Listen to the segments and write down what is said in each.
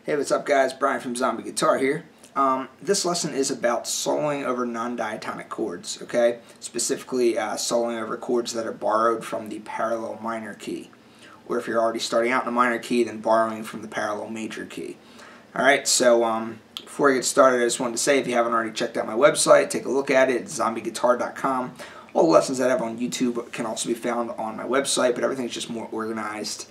Hey, what's up guys? Brian from Zombie Guitar here. This lesson is about soloing over non-diatonic chords, okay? Specifically soloing over chords that are borrowed from the parallel minor key. Or if you're already starting out in a minor key, then borrowing from the parallel major key. Alright, so before I get started, I just wanted to say if you haven't already checked out my website, take a look at it. It's zombieguitar.com. All the lessons that I have on YouTube can also be found on my website, but everything's just more organized.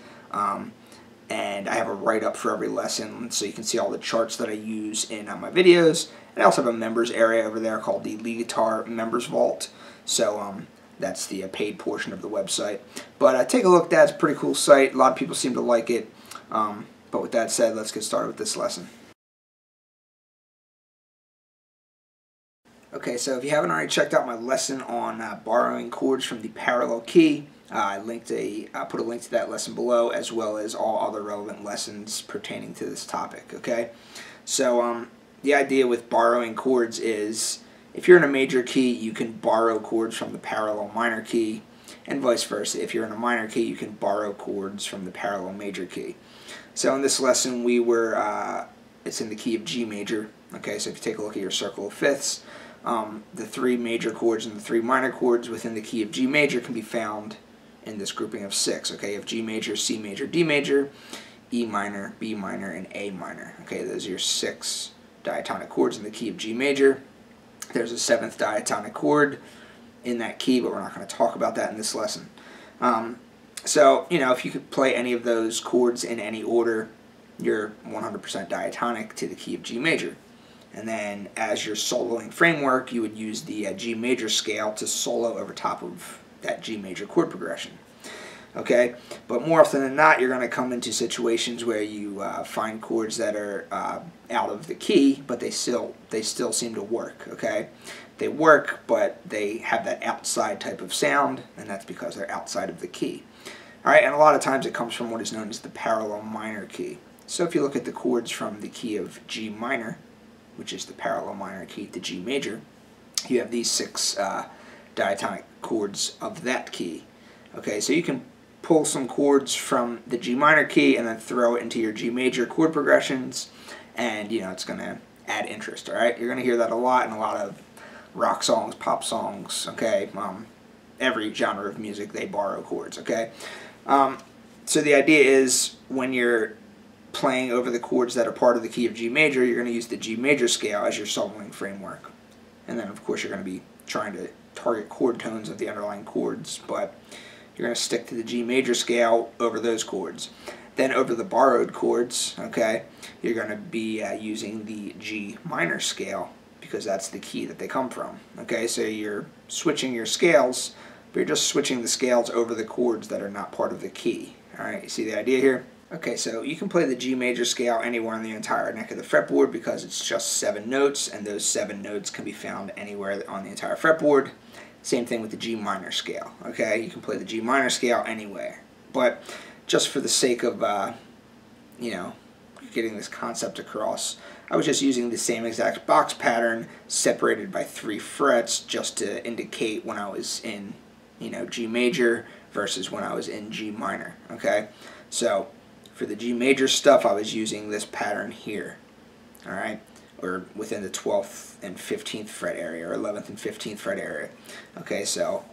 And I have a write-up for every lesson, so you can see all the charts that I use in my videos. And I also have a members area over there called the Lead Guitar Members Vault. So that's the paid portion of the website. But take a look. That's a pretty cool site. A lot of people seem to like it. But with that said, let's get started with this lesson. Okay, so if you haven't already checked out my lesson on borrowing chords from the parallel key, I put a link to that lesson below, as well as all other relevant lessons pertaining to this topic. Okay, so the idea with borrowing chords is if you're in a major key, you can borrow chords from the parallel minor key, and vice versa. If you're in a minor key, you can borrow chords from the parallel major key. So in this lesson, it's in the key of G major. Okay, so if you take a look at your circle of fifths, the three major chords and the three minor chords within the key of G major can be found in this grouping of 6. Okay, you have G major, C major, D major, E minor, B minor, and A minor. Okay, those are your 6 diatonic chords in the key of G major. There's a 7th diatonic chord in that key, but we're not going to talk about that in this lesson. So, you know, if you could play any of those chords in any order, you're 100% diatonic to the key of G major. And then as your soloing framework, you would use the G major scale to solo over top of that G major chord progression. Okay, but more often than not, you're going to come into situations where you find chords that are out of the key, but they still seem to work. Okay, they work, but they have that outside type of sound, and that's because they're outside of the key. All right, and a lot of times it comes from what is known as the parallel minor key. So if you look at the chords from the key of G minor, which is the parallel minor key to G major, you have these 6 diatonic chords of that key. Okay, so you can pull some chords from the G minor key and then throw it into your G major chord progressions, and you know it's going to add interest. All right, you're going to hear that a lot in a lot of rock songs, pop songs. Okay, every genre of music they borrow chords. Okay, so the idea is when you're playing over the chords that are part of the key of G major, you're going to use the G major scale as your soloing framework, and then of course you're going to be trying to target chord tones of the underlying chords, but you're going to stick to the G major scale over those chords. Then over the borrowed chords, okay, you're going to be using the G minor scale because that's the key that they come from. Okay, so you're switching your scales, but you're just switching the scales over the chords that are not part of the key. All right, you see the idea here? Okay, so you can play the G major scale anywhere on the entire neck of the fretboard because it's just 7 notes, and those 7 notes can be found anywhere on the entire fretboard. Same thing with the G minor scale. Okay, you can play the G minor scale anywhere. But just for the sake of, you know, getting this concept across, I was just using the same exact box pattern separated by 3 frets just to indicate when I was in, you know, G major versus when I was in G minor. Okay, so for the G major stuff, I was using this pattern here, all right, or within the 12th and 15th fret area, or 11th and 15th fret area. Okay, so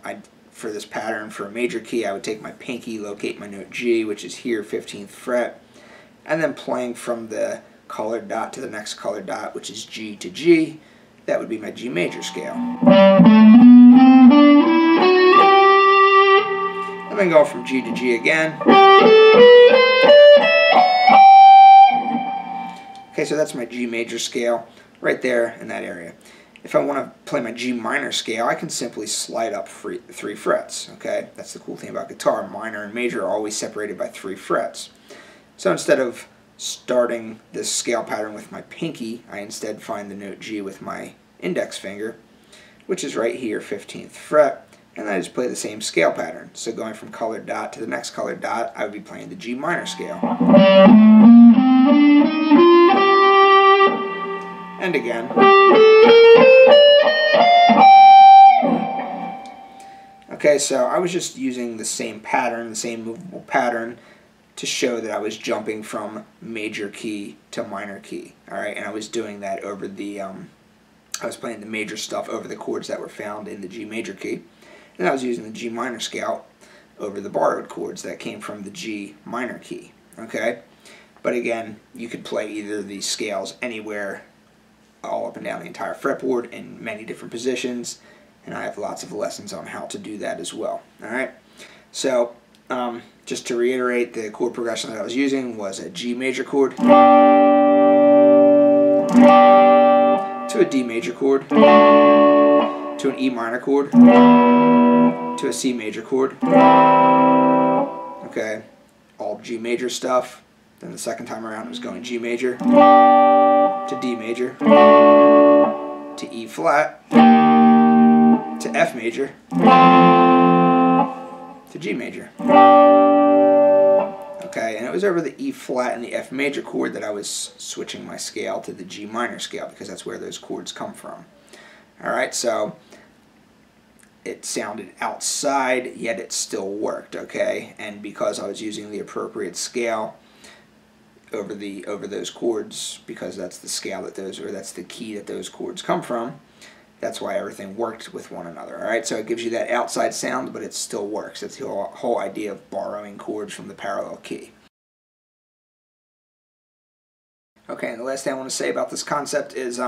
for this pattern for a major key, I would take my pinky, locate my note G, which is here, 15th fret, and then playing from the colored dot to the next colored dot, which is G to G, that would be my G major scale. And then go from G to G again. Okay, so that's my G major scale right there in that area. If I want to play my G minor scale, I can simply slide up 3 frets. Okay, that's the cool thing about guitar. Minor and major are always separated by 3 frets. So instead of starting this scale pattern with my pinky, I instead find the note G with my index finger, which is right here, 15th fret, and I just play the same scale pattern. So going from colored dot to the next colored dot, I would be playing the G minor scale. And again. Okay, so I was just using the same pattern, the same movable pattern, to show that I was jumping from major key to minor key. Alright, and I was doing that over the, I was playing the major stuff over the chords that were found in the G major key, and I was using the G minor scale over the borrowed chords that came from the G minor key. Okay, but again, you could play either of these scales anywhere, all up and down the entire fretboard in many different positions, and I have lots of lessons on how to do that as well. Alright, so just to reiterate, the chord progression that I was using was a G major chord to a D major chord to an E minor chord to a C major chord. Okay, all G major stuff. Then the second time around it was going G major to D major to E flat to F major to G major. Okay, and it was over the E flat and the F major chord that I was switching my scale to the G minor scale, because that's where those chords come from. Alright, so it sounded outside, yet it still worked, okay? And because I was using the appropriate scale over those chords, because that's the scale that those, or that's the key that those chords come from, that's why everything worked with one another. Alright, so it gives you that outside sound, but it still works. That's the whole idea of borrowing chords from the parallel key. Okay, and the last thing I want to say about this concept is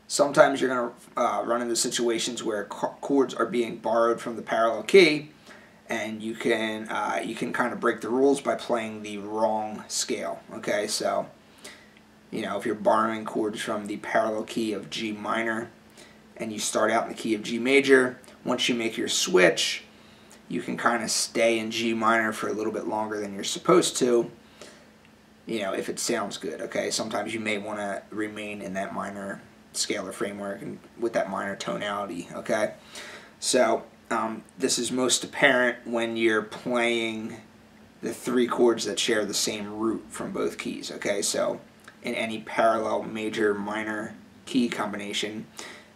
sometimes you're going to run into situations where chords are being borrowed from the parallel key, and you can kind of break the rules by playing the wrong scale. Okay, so you know, if you're borrowing chords from the parallel key of G minor, and you start out in the key of G major, once you make your switch, you can kind of stay in G minor for a little bit longer than you're supposed to, you know, if it sounds good, okay? Sometimes you may want to remain in that minor scalar framework and with that minor tonality, okay? So this is most apparent when you're playing the 3 chords that share the same root from both keys, okay? So in any parallel major minor key combination,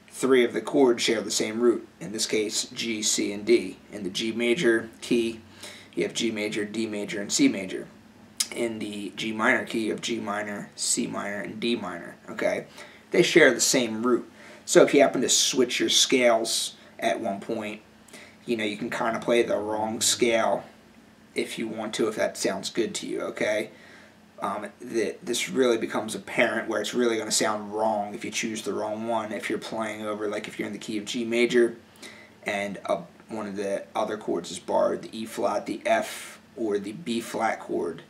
3 of the chords share the same root, in this case G, C, and D. In the G major key, you have G major, D major, and C major. In the G minor key, you have G minor, C minor, and D minor. Okay, they share the same root. So if you happen to switch your scales at one point, you know, you can kind of play the wrong scale if you want to, if that sounds good to you, okay? This really becomes apparent where it's really going to sound wrong if you choose the wrong one. If you're playing over, like if you're in the key of G major and one of the other chords is borrowed, the E flat, the F, or the B flat chord,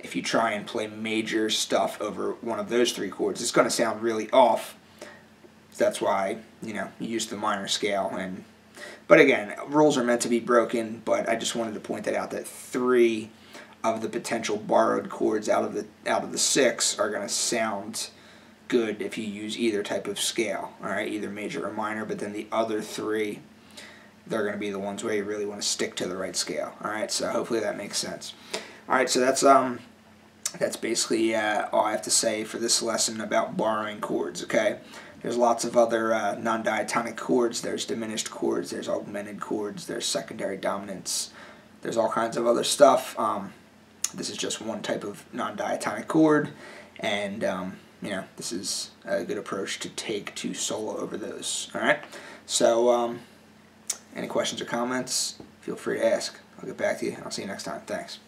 if you try and play major stuff over one of those 3 chords, it's going to sound really off. That's why, you know, you use the minor scale. But again, rules are meant to be broken, but I just wanted to point that out, that 3 of the potential borrowed chords out of the 6 are going to sound good if you use either type of scale, all right, either major or minor. But then the other 3, they're going to be the ones where you really want to stick to the right scale. All right, so hopefully that makes sense. All right, so that's basically all I have to say for this lesson about borrowing chords. Okay, there's lots of other non-diatonic chords. There's diminished chords. There's augmented chords. There's secondary dominants. There's all kinds of other stuff. This is just one type of non-diatonic chord, and you know, this is a good approach to take to solo over those. All right, so Any questions or comments, feel free to ask. I'll get back to you. I'll see you next time. Thanks.